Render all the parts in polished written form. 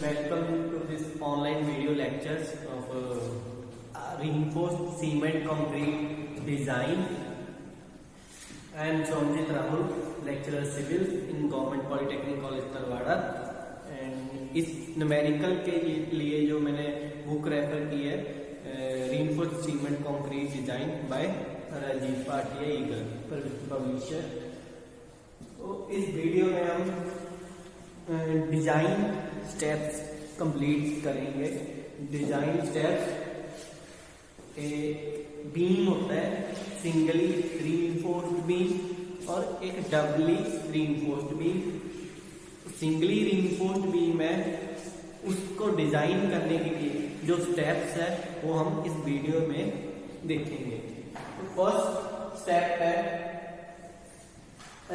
welcome to this online video lectures of reinforced cement concrete design. I am Sonjit Rahul, lecturer civil in Government Polytechnic College Talwada. And इस numerical के लिए जो मैंने book refer की है reinforced cement concrete design by Rajiv Patia eagle publisher. तो इस video में हम डिजाइन स्टेप्स कंप्लीट करेंगे। डिजाइन स्टेप्स एक बीम होता है सिंगली रीइंफोर्स्ड बीम और एक doubly reinforced beam. Singly reinforced beam है, उसको डिजाइन करने के लिए जो स्टेप्स है वो हम इस वीडियो में देखेंगे। तो फर्स्ट स्टेप है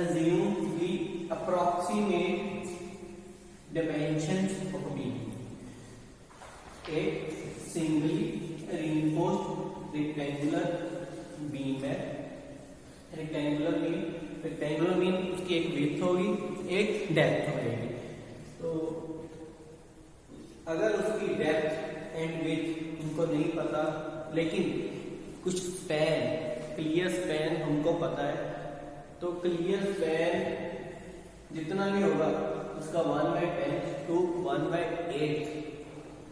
assume the approximate dimensions of a beam। एक सिंगली reinforced rectangular beam है। रेक्टेंगुलर बीम उसकी एक विड्थ होगी, एक डेप्थ होगी। तो अगर उसकी डेप्थ एंड विड्थ उनको नहीं पता, लेकिन कुछ स्पैन क्लियर स्पैन हमको पता है, तो क्लियर स्पैन जितना भी होगा उसका 1/10 to 1/8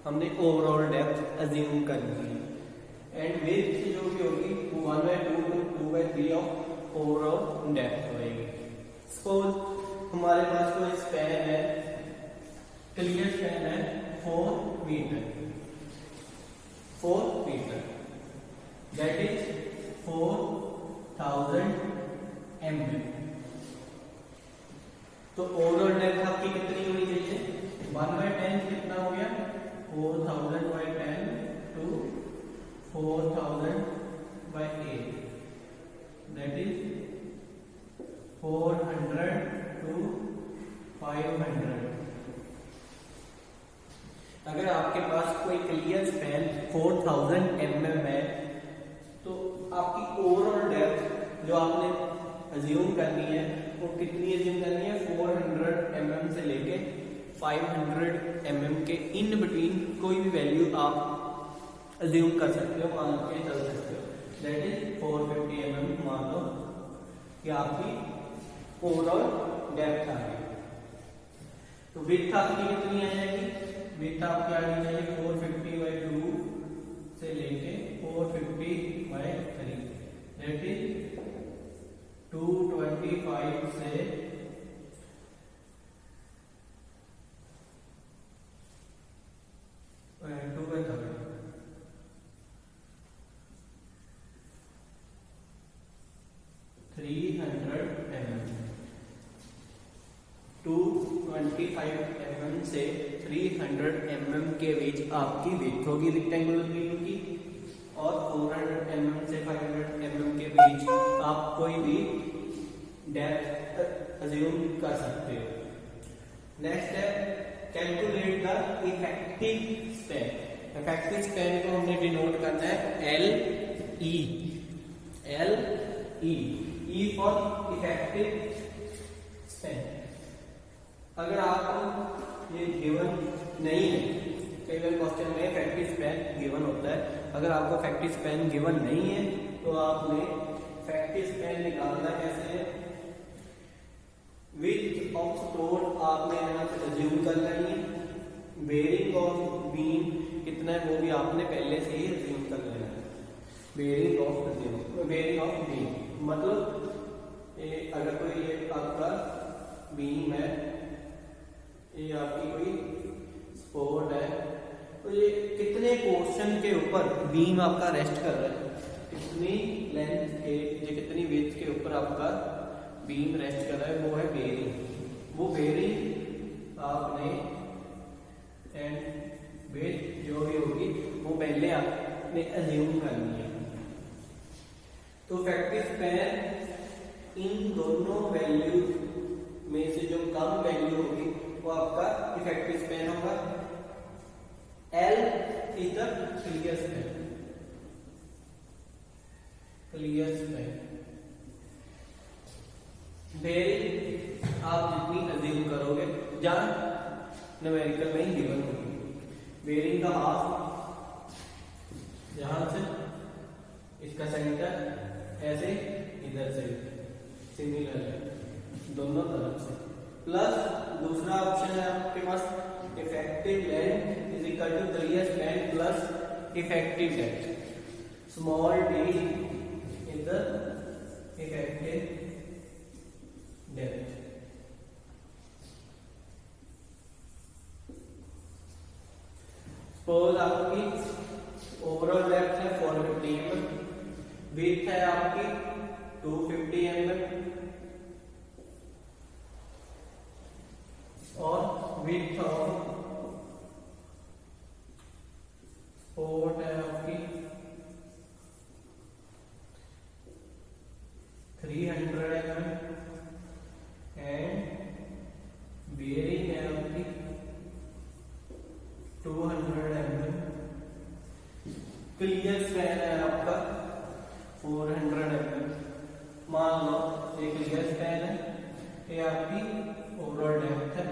हमने ओवरऑल डेप्थ अज्यूम करनी है। एंड विड्थ जो भी होगी वो 1/2 to 2/3 ऑफ ओवरऑल डेप्थ होगी। सपोज हमारे पास कोई स्पैन है, क्लियर स्पैन है 4 मीटर, दैट इज 4000 mm। तो ओवरऑल डेप्थ आपकी कितनी होनी चाहिए? 1/10 कितना हो गया? 4000/10 to 4000/8, दैट इज 400 to 500। अगर आपके पास कोई क्लियर स्पैन 4000 mm है, तो आपकी ओवरऑल डेप्थ जो आपने अज्यूम करनी है वो कितनी अज्यूम करनी है? 400 mm से लेके 500 mm के इन बिटवीन कोई भी वैल्यू आप अज्यूम कर सकते हो, मान के चल सकते हो। दैट इज 450 mm मान लो कि आपकी ओवरऑल डेप्थ आ गई। तो विड्थ आपकी कितनी आ जाएगी? विड्थ आपकी आनी चाहिए 450/2 से लेके 450/3, दैट इज 225 से 2/3, 300 mm। 225 mm से 300 mm के बीच आपकी विड्थ होगी रेक्टेंगुलर बीम की, और 400 mm से 500 mm के बीच आप कोई भी डेप्थ अज्यूम कर सकते हो। नेक्स्ट है calculate the effective span. Effective span को हमने डिनोट करना है LE, E for effective span. अगर आपको ये गिवन नहीं है, कई बार क्वेश्चन में इफेक्टिव स्पैन गिवन होता है, अगर आपको इफेक्टिव स्पैन गिवन नहीं है तो आपने इफेक्टिव स्पैन निकालना कैसे है? विड्थ ऑफ सपोर्ट आपने यहाँ से अज्यूम कर लेनी है, बेयरिंग ऑफ बीम कितना है वो भी आपने पहले से ही अज्यूम कर लेना है। बेयरिंग ऑफ बीम मतलब अगर कोई ये आपका बीम है, ये आपकी कोई सपोर्ट है, तो ये कितने पोर्शन के ऊपर बीम आपका रेस्ट कर रहा है, कितनी लेंथ के, ये कितनी विड्थ के ऊपर आपका बीम रेस्ट कर रहा है, वो है बेयरिंग। वो बेयरिंग आपने एंड विड्थ जो भी होगी वो पहले आपने अज्यूम करनी है। तो इफेक्टिव स्पैन इन दोनों वैल्यू में से जो कम वैल्यू होगी वो आपका इफेक्टिव स्पैन होगा। L is the clear span. Bearing आप जितनी अज्यूम करोगे, जहां न्यूमेरिकल में ही गिवन होगी। बेयरिंग का हाफ यहां से, इसका सेंटर ऐसे इधर से सिमिलर है दोनों तरफ से, प्लस दूसरा ऑप्शन है आपके पास effective length is equal to 3s length plus effective depth. Small d is the effective depth. Suppose आपकी ओवरऑल डेप्थ है 450 mm, विड्थ है आपकी 250 mm और विड्थ ऑफ सपोर्ट है आपकी 300 mm एंड बेयरिंग है आपकी 200 mm। क्लियर स्पैन है आपका 400 mm। मान लो ये क्लियर स्पैन है, ये आपकी ओवरऑल डेप्थ है,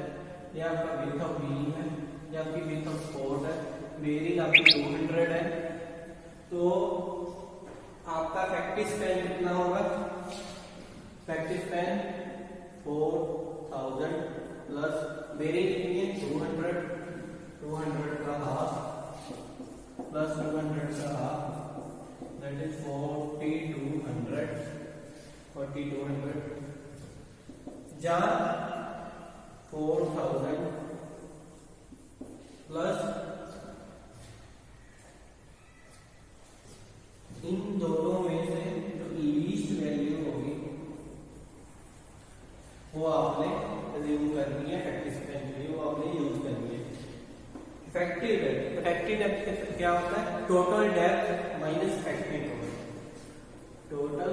ये आपका विड्थ ऑफ बीम है, ये आपकी विड्थ ऑफ सपोर्ट है, बेयरिंग आपकी 200 है। तो आपका इफेक्टिव स्पैन कितना होगा? इफेक्टिव स्पैन 4000 प्लस बेयरिंग कितनी है 200 का हाफ प्लस 200 का हाफ, दैट इज 4200 जहां 4000 प्लस इन दोनों में से जो लीस्ट वैल्यू होगी वो आपने अज्यूम करनी है इफेक्टिव स्पैन के लिए, वो आपने यूज करनी है। इफेक्टिव डेप्थ क्या होता है? Total depth minus effective cover. Total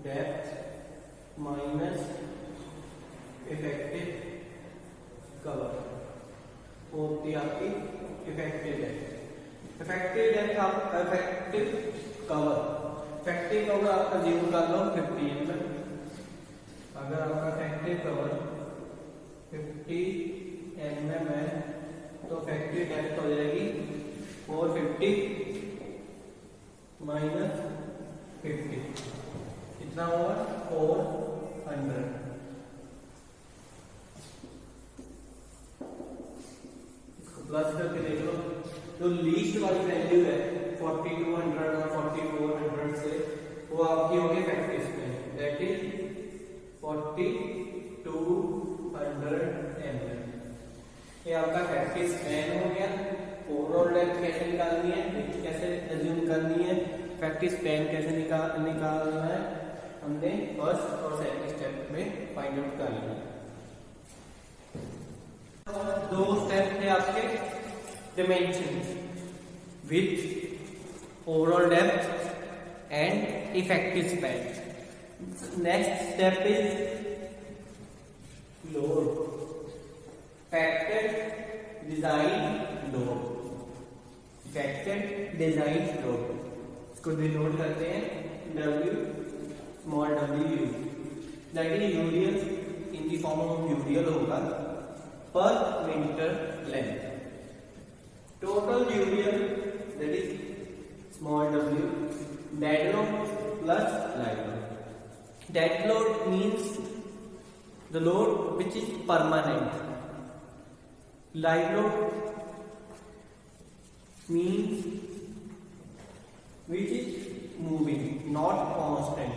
depth minus effective cover होती है आपकी इफेक्टिव डेप्थ। इफेक्टिव डेप्थ आप इफेक्टिव कवर आपका अज्यूम कर लो 50 mm। अगर आपका इफेक्टिव कवर 50 mm है तो इफेक्टिव डेप्थ हो जाएगी 450 माइनस 50 कितना होगा 400। इसको प्लस करके देख लो, जो लीस्ट वाली वैल्यू है 4200 और 4400 से वो आपकी होगी effective span, that is 4200 mm। ये आपका इफेक्टिव स्पैन हो गया। ओवरऑल डेप्थ कैसे निकालनी है, विड्थ कैसे अज्यूम करनी है, इफेक्टिव स्पैन कैसे निकालना है, हमने फर्स्ट और सेकंड स्टेप में फाइंड आउट कर लिया। दो स्टेप थे आपके dimensions, width, overall depth and effective span. Next step is load, factored design load, factored design load। इसको डिनोट करते हैं W, small w, that is usual in the form of usual होगा per meter length। Total usual, that is small w, dead load plus live load। Dead load means the load which is permanent. Live load means which is moving, not constant।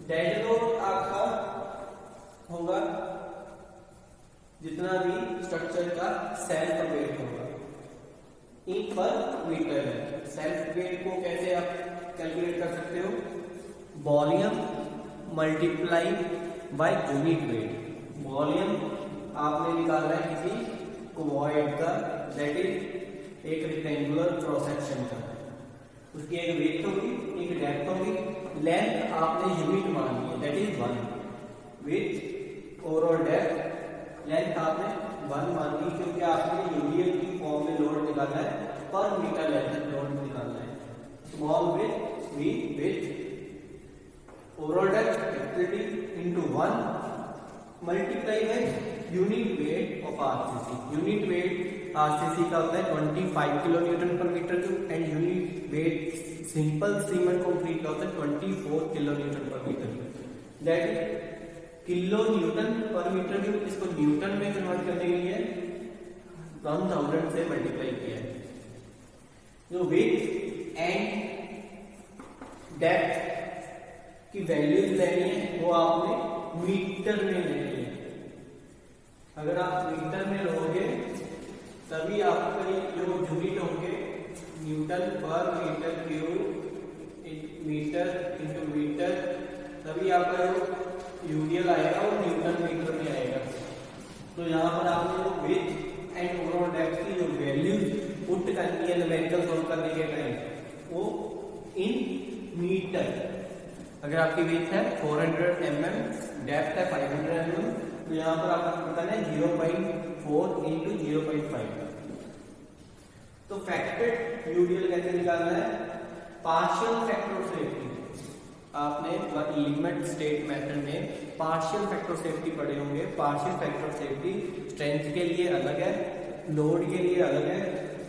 Dead load आपका होगा जितना भी structure का self weight होगा इन पर metre है। Self weight को कैसे आप कैलकुलेट कर सकते हो? Volume multiply by unit wait. Volume आपने निकाला है किसी क्यूबॉइड का, दैट इज एक रेक्टेंगुलर क्रॉस सेक्शन का, उसकी एक वेट होगी, एक डेप्थ होगी, लेंथ आपने यूनिट मानी है, that is 1 with overall depth. Length आपने 1 मानी क्योंकि आपने यूनिट की फॉर्म में लोड निकाला है, पर मीटर लेंथ लोड निकालना है। Small width v width overall depth equal to 1 multiply by unit weight of RCC. Unit weight RCC का होता है 25 kilo newton per metre cube and unit weight simple cement concrete का होता है 24 kilo newton per metre cube. That kilo newton per metre cube, इसको newton में convert करने के लिए 1000 से मल्टीप्लाई किया है। जो विड्थ एंड डेप्थ की वैल्यूज लेनी है वो आपने मीटर में लेनी है। अगर आप मीटर में लोगे तभी आपके जो यूनिट होंगे newton per metre cube metre into metre, तभी आपका जो यूनियल आएगा वो न्यूटन मीटर में आएगा। तो यहाँ पर आपने जो विड्थ एंड ओवरऑल डेप्थ की जो वैल्यूज पुट करनी है न्यूमेरिकल सॉल्व करने के टाइम वो इन मीटर। अगर आपकी विड्थ है 400 mm, डेप्थ है 500 mm, तो यहाँ पर आपको बताना है 0.4 इंटू 0.5। तो फैक्टेड यूडियल कैसे निकालना है? Partial factor of safety. आपने लिमिट स्टेट मेथड में पार्शियल फैक्टर ऑफ सेफ्टी पढ़े होंगे। Partial factor of safety strength के लिए अलग है, लोड के लिए अलग है।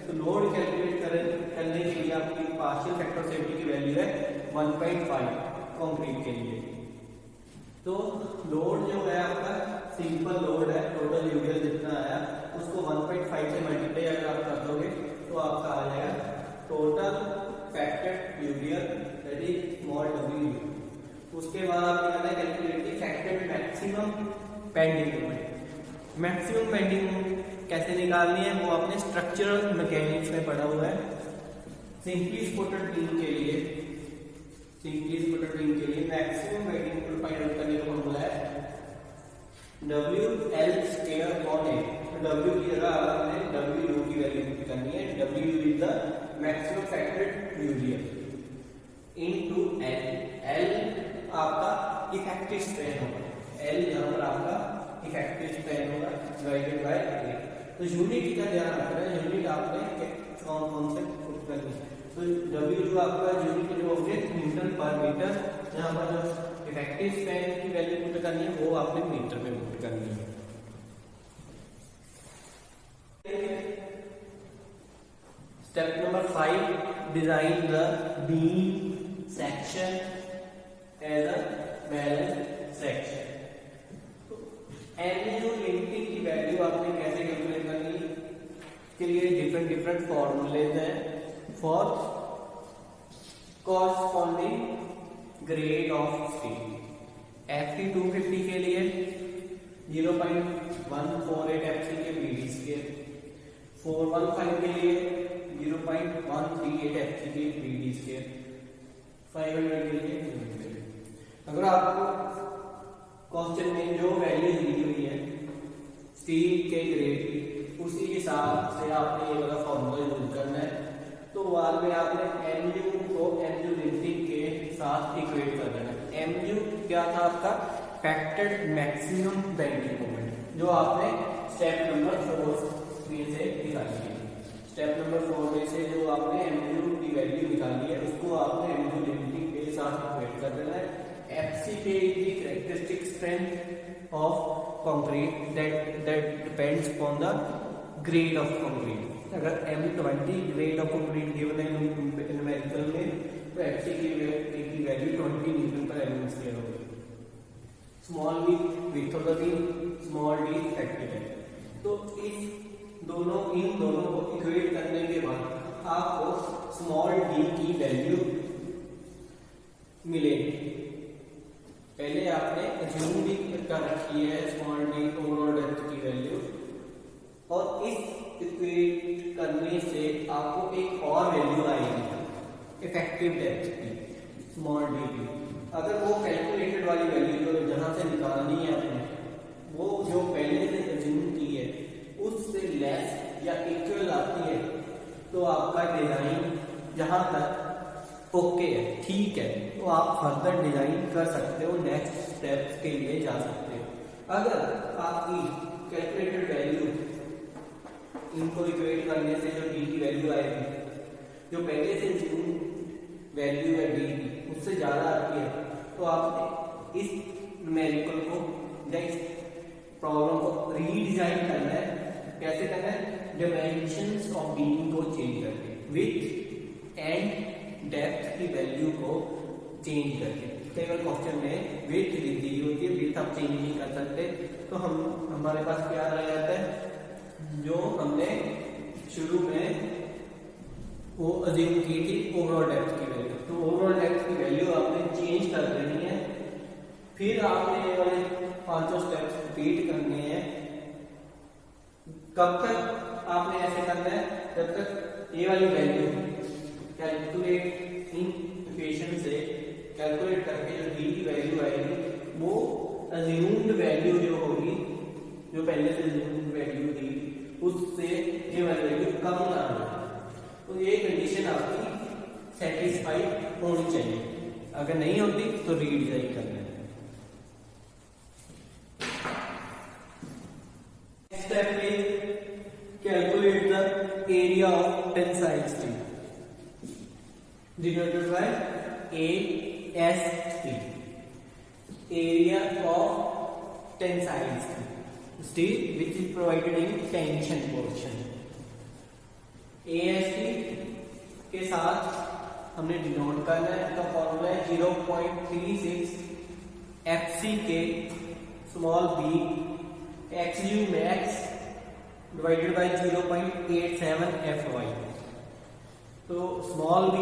तो लोड कैलकुलेट करने के लिए आपकी पार्शियल फैक्टर ऑफ सेफ्टी की वैल्यू है 1.5 कंक्रीट के लिए। तो लोड जो है आपका सिंपल लोड है, टोटल यूडियल जितना आया उसको 1.5 से मल्टीप्लाई अगर आप कर दोगे तो आपका आ जाएगा total factored UDL that is small W. उसके बाद आपने करना है calculate factored maximum bending moment. Maximum bending moment कैसे निकालनी है वो आपने स्ट्रक्चरल मैकेनिक्स में पढ़ा हुआ है। सिंपली स्पोर्टेड बीम के लिए maximum bending moment find out करने का फॉर्मूला है WL² on A। तो W की जगह आपने WU की वैल्यू पुट करनी है। WU is the maximum factored UDL into L। L आपका इफेक्टिव स्ट्रेन होगा, L यहाँ पर आपका इफेक्टिव स्ट्रेन होगा डिवाइडेड बाय A। तो यूनिट का ध्यान रखना है, यूनिट आपने कौन से पुट करनी है। तो W जो आपका यूनिट जो होंगे न्यूटन पर मीटर, यहाँ पर जो इफेक्टिव स्ट्रेन की वैल्यू पुट करनी है वो आपने मीटर में पुट करनी है। Step number 5, design the beam section as a balance section. MU limiting की वैल्यू आपने कैसे कैलकुलेट करनी है? इसके लिए डिफरेंट फॉर्मूलेज हैं for corresponding grade of steel. Fe 250 के लिए 0.148 FC के BD स्केयर, 415 के लिए 0.138 FC के BD स्केयर, 500 के लिए। अगर आपको क्वेश्चन में जो वैल्यू दी हुई है स्टील के ग्रेड की, उसी हिसाब से आपने ये वाला फॉर्मूला यूज करना है। तो बाद में आपने एमयू को एमयू लिंकिंग के साथ इक्वेट कर देना है। एमयू क्या था आपका? फैक्टेड मैक्सिमम बेंडिंग मोमेंट, जो आपने स्टेप नंबर 4 में से निकाली है। स्टेप नंबर 4 में से जो आपने एमयू की वैल्यू निकाली है उसको आपने एमयू लिंकिंग के साथ इक्वेट कर देना है। FCK is the characteristic strength of concrete that depends upon the grade of concrete। अगर M20 grade of concrete given है न्यूमेरिकल में तो FCK की वैल्यू 20 न्यूटन पर mm स्क्वायर होगी। Small b width of the beam, small d effective है। तो इन दोनों को इक्वेट करने के बाद आपको स्मॉल d की वैल्यू मिलेगी। पहले आपने अज्यूम भी कर रखी है स्मॉल d ओवरऑल डेप्थ की वैल्यू, और इस इक्वेट करने से आपको एक और वैल्यू आएगी इफेक्टिव डेप्थ की स्मॉल d की। अगर वो कैलकुलेटेड वाली वैल्यू जो जहां से निकालनी है आपने, वो जो पहले से अज्यूम की है उससे लेस या इक्वल आती है तो आपका डिजाइन जहां तक ओके है, ठीक है, तो आप फर्दर डिजाइन कर सकते हो, नेक्स्ट स्टेप्स के लिए जा सकते हो। अगर आपकी कैलकुलेटेड वैल्यू इनको इक्वेट करने से जो डी की वैल्यू आएगी, जो पहले से जो वैल्यू है डी की उससे ज्यादा आती है, तो आपने इस न्यूमेरिकल को या इस प्रॉब्लम को रीडिजाइन करना है। कैसे करना है? डायमेंशंस ऑफ बीम को चेंज करके, विड्थ एंड डेप्थ की वैल्यू को चेंज करके। कई बार क्वेश्चन में विड्थ दी होती है, विड्थ आप चेंज नहीं कर सकते, तो हमारे पास क्या रह जाता है, जो हमने शुरू में वो अज्यूम की थी ओवरऑल डेप्थ की वैल्यू, तो ओवरऑल डेप्थ की वैल्यू आपने चेंज कर देनी है। फिर आपने ये वाले 5 स्टेप्स रिपीट करने हैं। कब तक आपने ऐसे करना है? जब तक ये वाली वैल्यू कैलकुलेट इन इक्वेशन से कैलकुलेट करके जो डी की वैल्यू आएगी वो अज्यूम्ड वैल्यू जो होगी, जो पहले से अज्यूम्ड वैल्यू थी, उससे ये वाली वैल्यू कम ना हो। तो ये कंडीशन आपकी सेटिस्फाई होनी चाहिए। अगर नहीं होती तो रीडिजाइन करना है। Step is calculate the area of tensile steel denoted by AST. Area of tensile steel which is provided in tension portion. AST के साथ हमने डिनोट करना है। इसका फॉर्मूला है 0.36 FCK small b XU max divided by 0.87 FY. So small b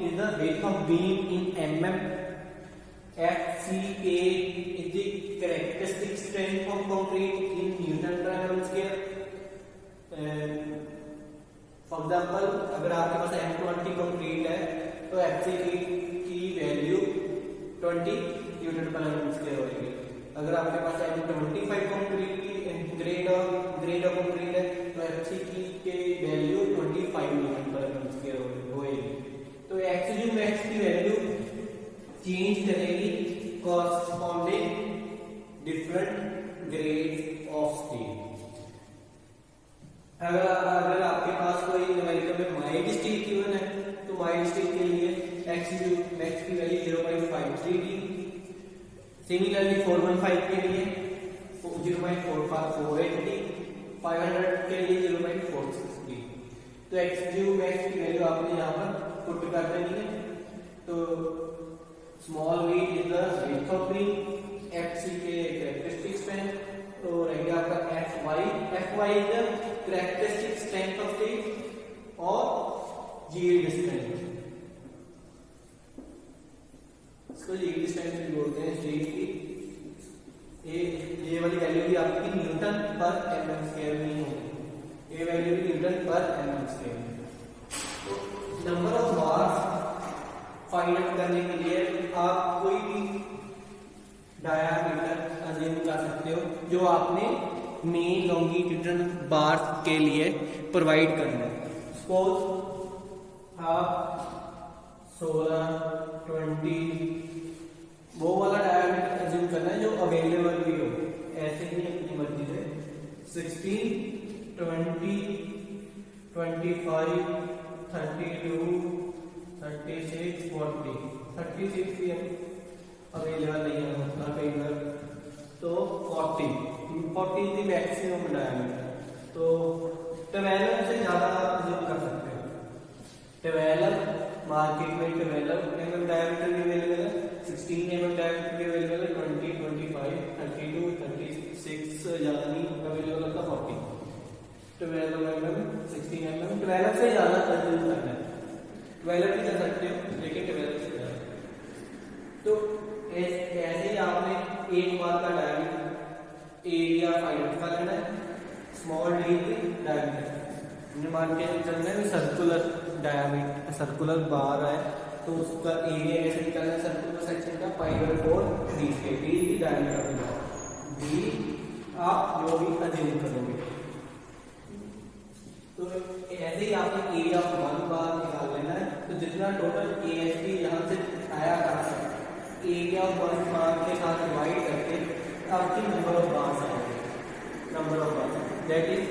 is the weight of beam in mm. FCK is the characteristic strength of concrete in Newton per mm square. For example अगर आपके पास M20 concrete है तो FCK की value 20 Newton पर mm square होगी। अगर आपके पास M25 concrete की ग्रेड ऑफ कंक्रीट है तो FCK की वैल्यू 25 न्यूटन पर mm स्क्वायर होगी। तो XU मैक्स की वैल्यू चेंज करेगी corresponding different grades of steel. अगर आपके पास कोई न्यूमेरिकल में माइल्ड स्टील गिवन है तो माइल्ड स्टील के लिए XU मैक्स की वैल्यू 0.53 दी। सिमिलरली 415 के लिए 0.448 दी, 500 के लिए 0.46 दी। तो XU मैक्स की वैल्यू आपने यहाँ पर पुट कर देनी है। तो small v is the weight of beam, FCK characteristic strength, तो रहेगा आपका FY is the characteristic strength of steel और यील्ड स्ट्रेंथ, इसको यील्ड स्ट्रेंथ भी बोलते हैं स्टील की। ये वाली वैल्यू भी आपकी न्यूटन पर mm स्क्वायर में होगी, ये वैल्यू भी न्यूटन पर mm स्क्वायर में। तो number of bars find out करने के लिए आप कोई भी डायामीटर अज्यूम कर सकते हो जो आपने मेन लॉन्गिट्यूडनल बार के लिए प्रोवाइड करना है। सपोज आप 16, 20 वो वाला डायामीटर अज्यूम करना है जो अवेलेबल भी हो, ऐसे ही अपनी मर्जी से 16, 20, 25, 32, 36, 40, 36 भी अवेलेबल नहीं है मतलब कई बार, तो 40 दी मैक्सिमम डायमीटर। तो 12 से ज्यादा अज्यूम कर सकते हो। 12 मार्केट में 12 mm डायमीटर भी अवेलेबल है, 16 mm डायमीटर भी अवेलेबल है, 20, 25, 32, 36 ज्यादा नहीं अवेलेबल होता, 40, 12 mm, 16 mm, 12 से ज्यादा अज्यूम करना है। 12 भी कर सकते हो लेकिन 12 से ज्यादा। तो ऐसे ही आपने एक बार का डायमीटर एरिया फाइंड कर लेना है। स्मॉल डी डायमीटर मान के चलना है सर्कुलर डायमीटर, सर्कुलर बार है तो उसका एरिया कैसे निकालना है सर्कुलर सेक्शन का, π/4 डी के डी डायमीटर डी आप जो भी अज्यूम करोगे। तो ऐसे ही आपने एरिया ऑफ वन बार निकाल लेना है। तो जितना टोटल AST यहाँ से आया था एरिया ऑफ वन बार के साथ डिवाइड करके आपकी नंबर ऑफ बार्स आएंगे। Number of bars that is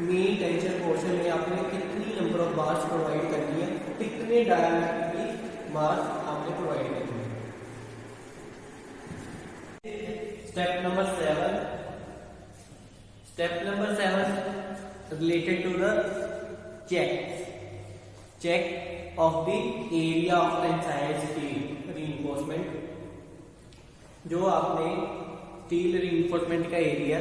main tension portion में आपने कितनी नंबर ऑफ बार्स प्रोवाइड करनी है, कितने डायमीटर की बार्स आपने प्रोवाइड करनी है। Step number 7 Step number 7 related to the check of the area of tensile steel reinforcement। जो आपने स्टील reinforcement का एरिया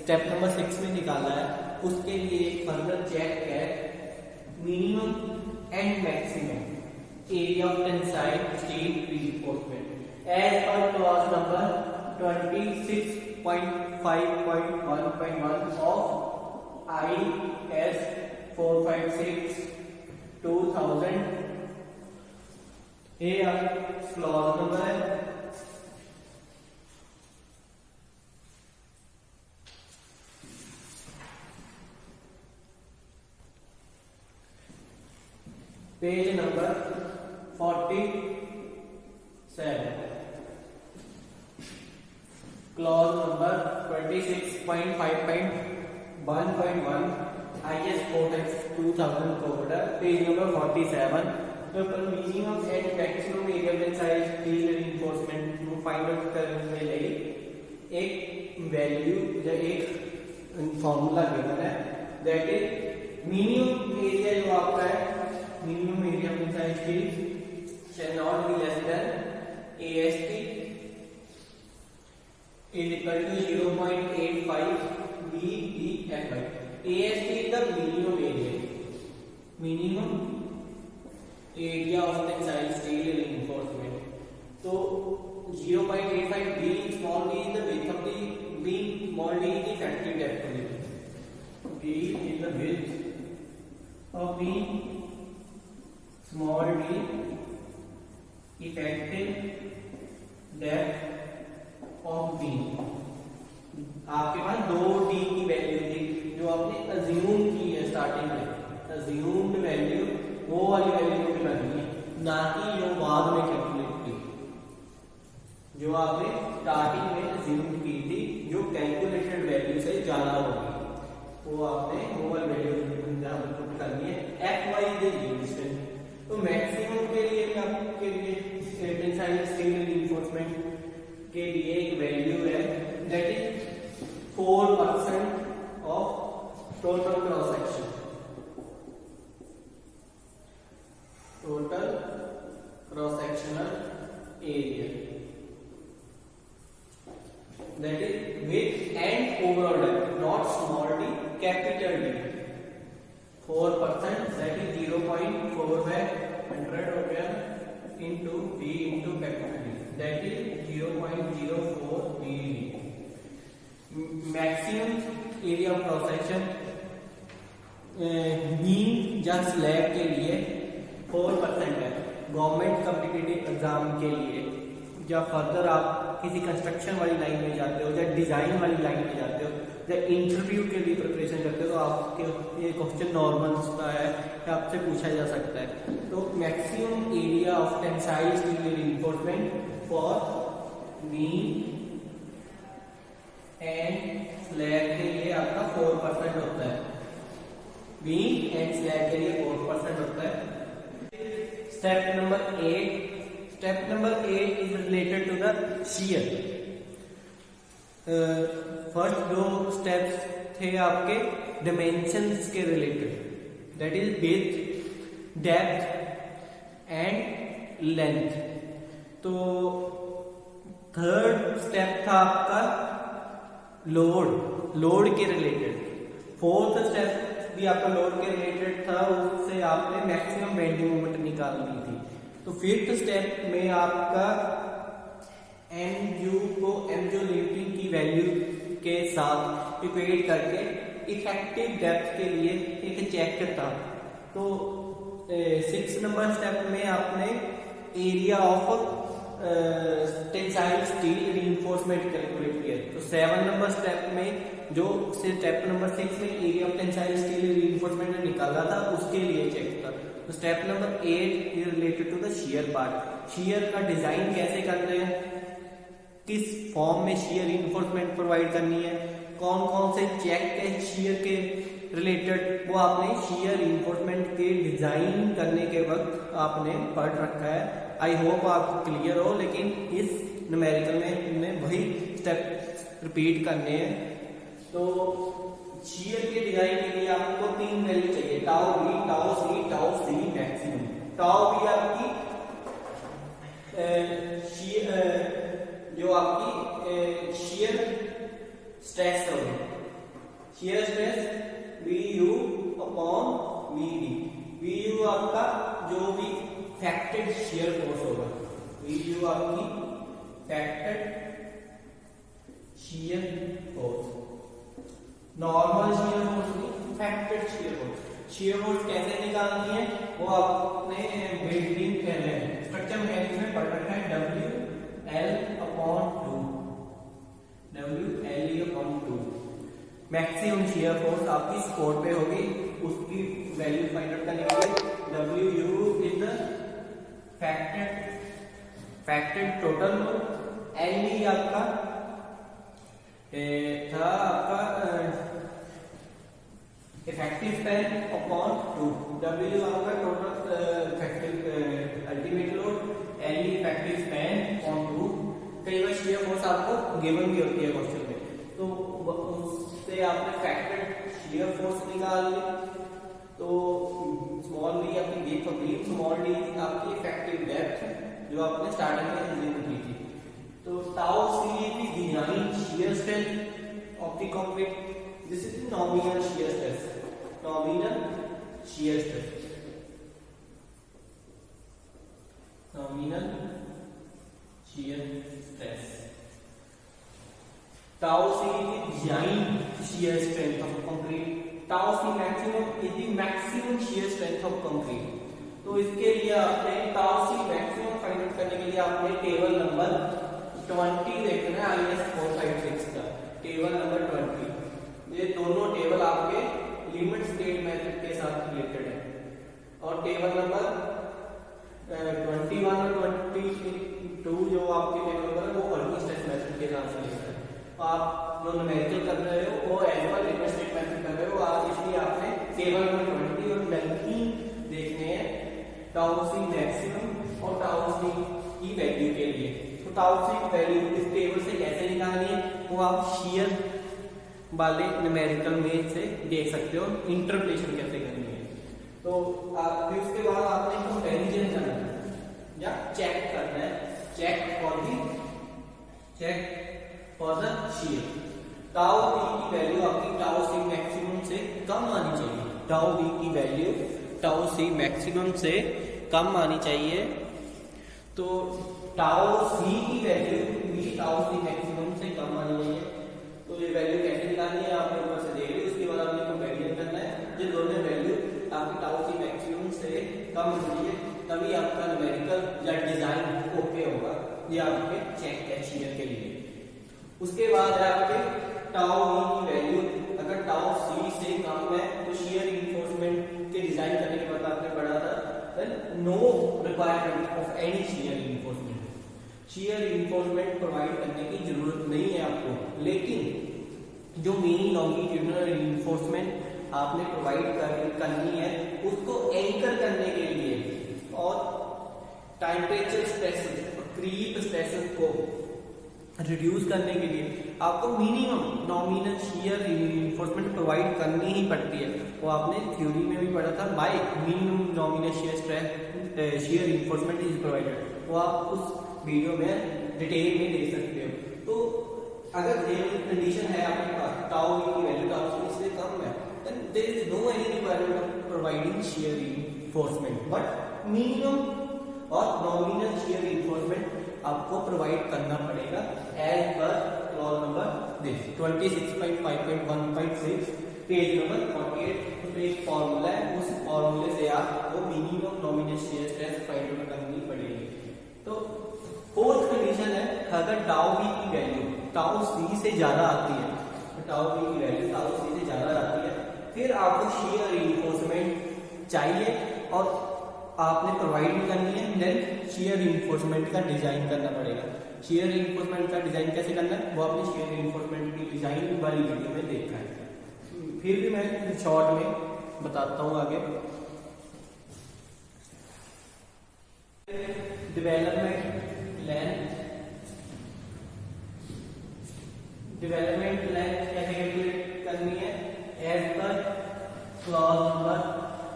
स्टेप नंबर 6 में निकाला है, उसके लिए एक फर्दर चेक है minimum and maximum area of tensile steel reinforcement as per clause number 26.5.1.1 of IS 456/2000। ये क्लॉज नंबर है। Page number 47, clause number 26.5.1.1 IS 456/2000 code, page number 47। तो minimum and maximum area tensile steel reinforcement ਨੂੰ find out करने के लिए एक value या एक फॉर्मूला गिवन है, दैट इज मिनिमम एरिया जो आपका है, minimum area of tensile steel shall not be less than AST is equal to 0.85 BDFI। AST is the minimum area of tensile steel reinforcement। तो 0.85 B small d is the width of the beam, small d is the effective depth of the beam। B is the width of beam, small d effective depth of beam। आपके पास 2d की value थी जो आपने assume की है starting में, assumed value वो वाली वैल्यू को करनी है, ना कि जो बाद में कैलकुलेट की, जो आपने स्टार्टिंग में अज्यूम की थी जो कैलकुलेटेड वैल्यू से ज्यादा होगी, वो आपने वो वाली वैल्यू पुट करनी है। Fy is the distance. तो मैक्सिमम के लिए भी आपके लिए टेंसाइल स्टील रीइंफोर्समेंट के लिए एक वैल्यू है, that is 4% of total cross section, total cross sectional area, that is width and overall depth, not small D, capital D. 4% that is 0.4 by 100 हो गया into B into capital D, that is 0.04 BD। Maximum area of cross section beam या slab के लिए 4% है। Government competitive exam के लिए या further आप किसी कंस्ट्रक्शन वाली लाइन में जाते हो या डिजाइन वाली लाइन में जाते हो या इंटरव्यू के लिए प्रिपरेशन करते हो, तो आपके ये क्वेश्चन नॉर्मल का है, आपसे पूछा जा सकता है। तो maximum area of tensile steel reinforcement for beam and slab के लिए आपका 4% होता है, बीम एंड स्लैब के लिए 4% होता है। Step number 8 is related to the shear. First दो स्टेप्स थे आपके डिमेंशंस के related, that is width, depth and length. तो थर्ड स्टेप था आपका लोड के रिलेटेड। फोर्थ स्टेप भी आपका लोड के रिलेटेड था, उससे आपने मैक्सिमम बेंडिंग मोमेंट निकालनी थी। तो फिफ्थ स्टेप में आपका MU को MU लिमिटिंग की वैल्यू के साथ इक्वेट करके इफेक्टिव डेप्थ के लिए एक चेक था। तो 6 नंबर स्टेप में आपने area of tensile steel reinforcement calculate किया। तो 7 नंबर स्टेप में जो स्टेप नंबर 6 में area of tensile steel reinforcement निकाला था उसके लिए चेक था। तो step number 8 is related to the shear part. Shear का डिजाइन कैसे करते हैं, किस फॉर्म में शियर रीइंफोर्समेंट प्रोवाइड करनी है, कौन कौन से चेक है शियर के रिलेटेड, वो आपने शियर रीइंफोर्समेंट के डिजाइन करने के वक्त आपने पढ़ रखा है। आई होप आपको क्लियर हो, लेकिन इस न्यूमेरिकल में वही स्टेप रिपीट करने हैं। तो शियर के डिजाइन के लिए आपको 3 वैल्यू चाहिए, टाउ बी, टाउ सी मैक्सिमम। टाउ बी आपकी जो आपकी शियर स्ट्रेस होगी, shear stress V U upon V D. V U आपका जो भी फैक्टेड शियर फोर्स होगा, वी यू आपकी factored shear force, normal shear force नहीं, factored shear force. Shear force कैसे निकालनी है वो आपने बिल्डिंग स्ट्रक्चर मैकेनिक्स में पढ़ रखा है, WL/2 मैक्सिमम शियर फोर्स आपकी सपोर्ट पे होगी, उसकी वैल्यू फाइंड आउट करने के लिए WU is the factored total load, LE आपका था आपका इफेक्टिव स्पैन अपॉन 2, W आपका total ultimate load, LE effective span upon 2। कई बार शियर फोर्स आपको गिवन भी होती है क्वेश्चन में, तो उससे आपने फैक्टेड शियर फोर्स निकाल ली, तो स्मॉल डी आपकी depth of beam, small d आपकी इफेक्टिव डेप्थ जो आपने स्टार्टिंग में अज्यूम की थी। तो tau c is the design shear strength of the concrete, this is the nominal shear stress, nominal shear stress, nominal shear stress. Tau c is the design shear strength of concrete, tau C maximum is the maximum shear strength of concrete. तो इसके लिए आपने tau सी maximum find out करने के लिए आपने table number 20 देखना है, IS 456 का टेबल नंबर 20। ये दोनों टेबल आपके लिमिट स्टेट मेथड के साथ रिलेटेड है, और टेबल नंबर 21 और 22 जो आपके टेबल नंबर है वो वर्किंग स्ट्रेस मेथड के साथ रिलेटेड है। आप जो न्यूमेरिकल कर रहे हो वो as well limit state method कर रहे हो, इसलिए आपने टेबल नंबर 20 और 19 देखने हैं, टाउ सी मैक्सिमम और टाउ सी की वैल्यू के लिए। तो टाउ सी की वैल्यू इस टेबल से कैसे निकालनी है वो आप शियर वाले न्यूमेरिकल में से देख सकते हो, इंटरप्रिटेशन कैसे करनी है। तो फिर उसके बाद आपने कंपैरिजन करना है या चेक करना है, check for the shear. Tau b की वैल्यू आपकी टाउ सी मैक्सिमम से कम आनी चाहिए, टाउ बी की वैल्यू टाउ सी मैक्सिमम से कम आनी चाहिए। तो टाउ सी की वैल्यू भी टाउ सी मैक्सिमम से कम आनी चाहिए। तो ये वैल्यू कैसे निकालनी है आपने ऊपर से देख ली, उसके बाद आपने कंपैरिजन करना है, ये दोनों वैल्यू आपकी टाउ सी मैक्सिमम से कम होनी है, तभी आपका न्यूमेरिकल या डिजाइन ओके होगा, ये आपके चेक है शियर के लिए। उसके बाद है आपके टाउ बी की वैल्यू, अगर टाउ सी से कम है तो शियर रिइंफोर्समेंट के डिजाइन करने के बाद आपने पढ़ा था no requirement of any shear reinforcement, shear reinforcement provide करने की जरूरत नहीं है आपको, लेकिन जो मेन लॉन्गिट्यूडिनल रिइंफोर्समेंट आपने प्रोवाइड करनी है उसको एंकर करने के लिए और टेम्परेचर स्ट्रेसेस और क्रीप स्ट्रेसेस को रिड्यूस करने के लिए आपको minimum nominal shear reinforcement provide करनी ही पड़ती है। वो आपने थ्योरी में भी पढ़ा था, bye minimum nominal shear stress shear reinforcement is provided, वो आप उस वीडियो में डिटेल में देख सकते हो। तो अगर ये कंडीशन है आपके पास टाउ की वैल्यू टाउ से कम है, then there is no any requirement of providing shear reinforcement, but minimum और नॉमिनल शियर रिइंफोर्समेंट आपको प्रोवाइड करना पड़ेगा as per clause number 26.5.1.6 page number 48। तो एक फॉर्मूला है, उस फॉर्मूले से आपको minimum nominal shear stress find out करनी पड़ेगी। तो फोर्थ कंडीशन है, अगर टाउ बी की वैल्यू टाउ सी से ज्यादा आती है, तो टाउ बी की वैल्यू टाउ सी से ज्यादा आती है, फिर आपको शियर रिइंफोर्समेंट चाहिए और आपने प्रोवाइड भी करनी है, देन शियर रिइंफोर्समेंट का डिजाइन करना पड़ेगा। शियर रिइंफोर्समेंट का डिजाइन कैसे करना है वो आपने शियर रिइंफोर्समेंट की डिजाइन वाली वीडियो में देखा है, फिर भी मैं शॉर्ट में बताता हूं आगे। डेवलपमेंट लेंथ कैसे कैलकुलेट करनी है, क्लॉज नंबर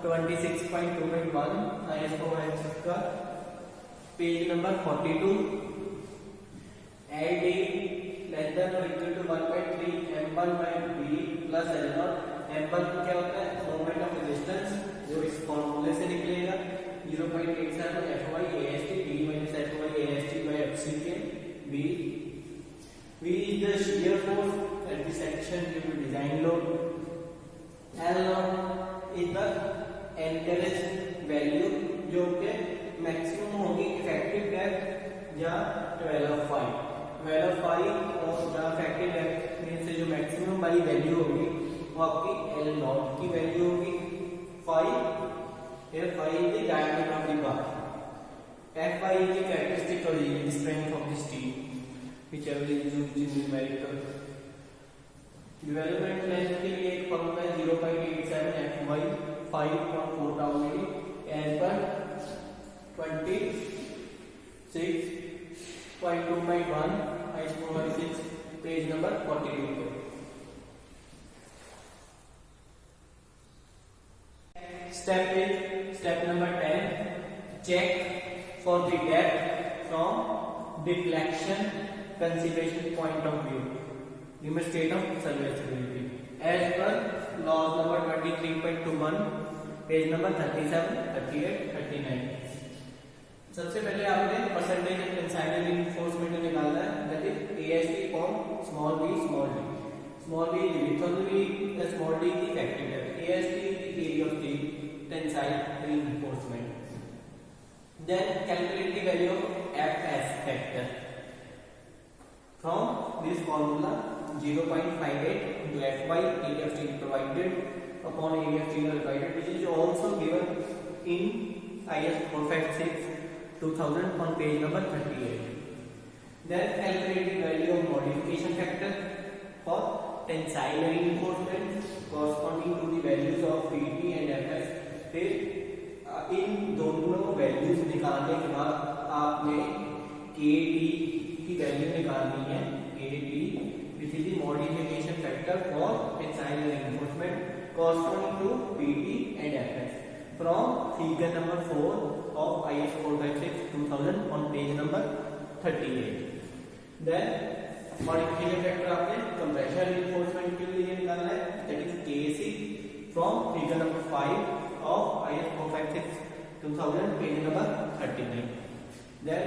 26.2.1 IS 456 का page number 42 LD less than or equal to 1.3 m1 by b plus l0। m1 क्या होता है? मोमेंट ऑफ रेजिस्टेंस, जो इस फॉर्मूले से निकलेगा 0.87 fy ast b minus fy ast by fc के b। v is the shear force at the section due to design load। l0 is the anchorage value जो कि मैक्सिमम होगी इफेक्टिव डेप्थ या 12 फाई और या इफेक्टिव डेप्थ में से जो मैक्सिमम वाली वैल्यू होगी वो आपकी L नॉट की वैल्यू होगी। Phi is the diameter of the bar, Fy is the characteristic or the strength of the steel whichever is used in numerical। Development length के लिए एक फॉर्मूला है 0.87 Fy 5.4 tau metre as per 26.2.1 IS 456 page number 42 पे। Step number 10, check for the depth from deflection consideration point of view, limit state of serviceability as per laws number 23.21 page number 37, 38, 39। सबसे पहले आपने percentage of tensile reinforcement निकालना है, that is AST for small b is the width of the weave, the small d is the effective depth, AST is the area of the tensile reinforcement। Then calculate the value of Fs factor from this formula 0.58 into Fy area of steel provided upon area of steel provided, which is also given in IS 456 2000 on page number 38। Then calculate the value of modification factor for tensile reinforcement corresponding to the values of Pt and Fs। फिर इन दोनों values निकालने के बाद आपने Kd की value निकालनी है, Kd which is the modification factor for tensile reinforcement corresponding to Pt and Fs from figure number 4 of IS 456 2000 on page number 38। Then modification factor आपने compression reinforcement के लिए निकालना है, that is Kc from figure number 5 of IS 456 2000 page number 39। Then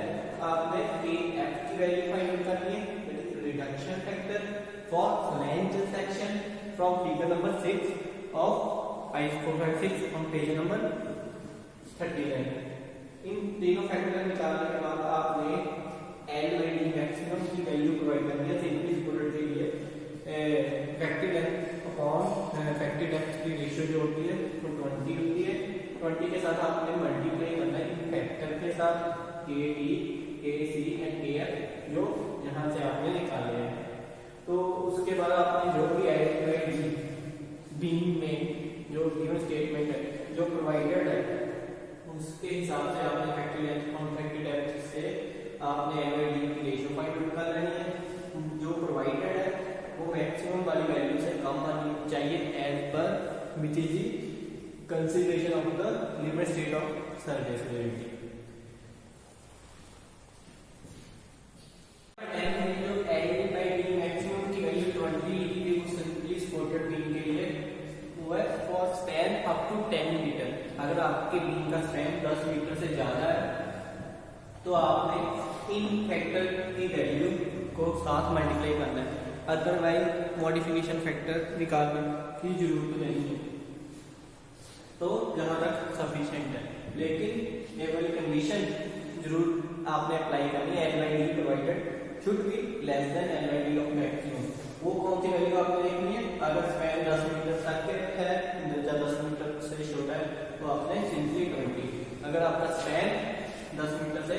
आपने Kf की value find करनी है, that is reduction factor for flange section from figure number 6 of IS 456 on page number 39। इन तीनों factor निकालने के बाद आपने L/D मैक्सिमम की वैल्यू प्रोवाइड करनी है सिंपली स्पूलेट के लिए। Effective depth upon effective depth की रेशियो जो होती है वो 20 होती है। 20 के साथ आपने मल्टीप्लाई करना है फैक्टर के साथ Kd, Kc एंड Kf जो यहाँ से आपने निकाले हैं। तो उसके बाद आपने जो भी L/D बीम में जो गिवन स्टेटमेंट है जो प्रोवाइडेड है उसके हिसाब से आपने इफेक्टिव डेप्थ से आपने L/D की रेशियो फाइंड आउट कर लेनी है। जो प्रोवाइडेड है वो मैक्सिमम वाली वैल्यू से कम आनी चाहिए as per which is the consideration of the limit state of serviceability. जो L/D by D मैक्सिमम की वैल्यू 20 की सिंपली सपोर्टेड बीम के लिए वो है for span up to 10 metre. अगर आपके बीम का स्पैन 10 मीटर से ज्यादा है तो आपने इन फैक्टर की वैल्यू को साथ मल्टीप्लाई करना है, अदरवाइज मॉडिफिकेशन फैक्टर निकालने की जरूरत नहीं है। तो जहां तक सफिशिएंट है, लेकिन ये वाली कंडीशन जरूर आपने अप्लाई करनी है। L/D provided should be less than L/D of maximum. वो कौन सी वैल्यू आपने देखनी है? अगर स्पैन 10 मीटर तक है, 10 मीटर से छोटा है तो आपने सिंपली 20। अगर आपका स्पैन 10 मीटर से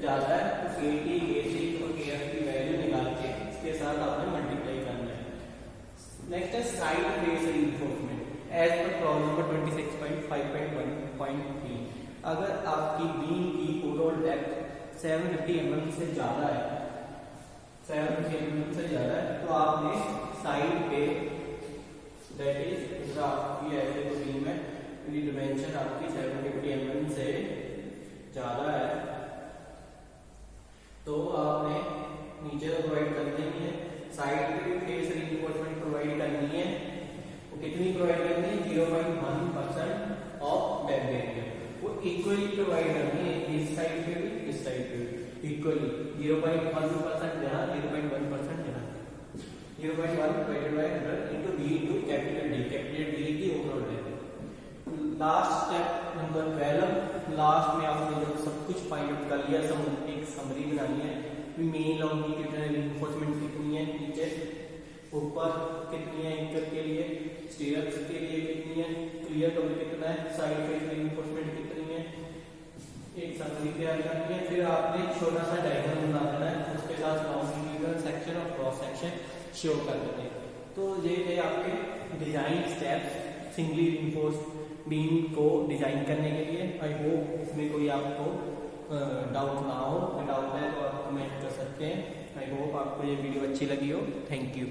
ज्यादा है तो Kt, Kc और Kf की वैल्यू निकाल के इसके साथ आपने मल्टीप्लाई करना है। नेक्स्ट है side face reinforcement as per problem number 26.5.1.3। अगर आपकी बीम की ओवरऑल डेप्थ 750 mm से ज्यादा है, 750 mm से ज्यादा है तो आपने साइड पे दैट इज आपकी ऐसे यदि डिमेंशन आपकी 750 mm से ज़्यादा है तो आपने नीचे तो प्रोवाइड करनी ही है, साइड पे भी फेस रीइंफोर्समेंट प्रोवाइड करनी है। वो कितनी प्रोवाइड करनी है? 0.1% ऑफ बैक एरिया। वो इक्वली प्रोवाइड करनी है, इस साइड पे भी इस साइड पे भी इक्वली। 0.1% यहाँ, 0.1% यहाँ। 0.1 divided by 100 into B into capital D. Capital D की overall depth. Last step number 12, last में आपने जब सब कुछ फाइंड आउट कर लिया, एक समरी बनानी है। मेन लॉन्ग की कितने रिइंफोर्समेंट कितनी है, नीचे ऊपर कितनी है एंकर के लिए, स्टीयर्स के लिए कितनी है, क्लियर कवर कितना है, साइड फेस रिइंफोर्समेंट कितनी है, एक समरी तैयार करनी है। फिर आपने छोटा सा डायग्राम बना देना है, उसके साथ लॉन्गिट्यूडिनल सेक्शन और क्रॉस सेक्शन शो कर देते हैं। तो ये थे आपके design steps singly reinforced beam को डिजाइन करने के लिए। आई होप इसमें कोई आपको डाउट ना हो, डाउट है तो आप कमेंट कर सकते हैं। आई होप आपको ये वीडियो अच्छी लगी हो। Thank you.